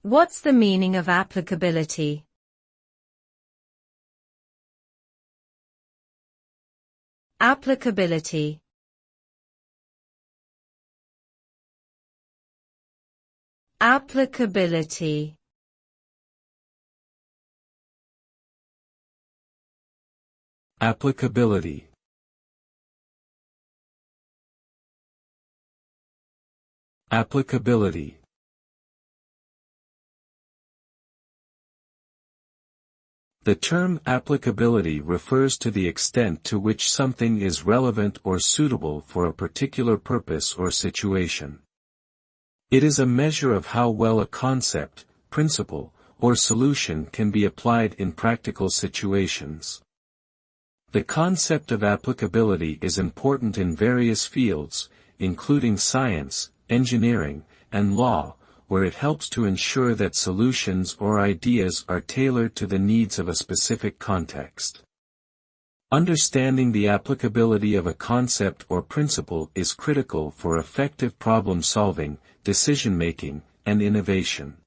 What's the meaning of applicability? Applicability. Applicability. Applicability. Applicability. The term applicability refers to the extent to which something is relevant or suitable for a particular purpose or situation. It is a measure of how well a concept, principle, or solution can be applied in practical situations. The concept of applicability is important in various fields, including science, engineering, and law, where it helps to ensure that solutions or ideas are tailored to the needs of a specific context. Understanding the applicability of a concept or principle is critical for effective problem-solving, decision-making, and innovation.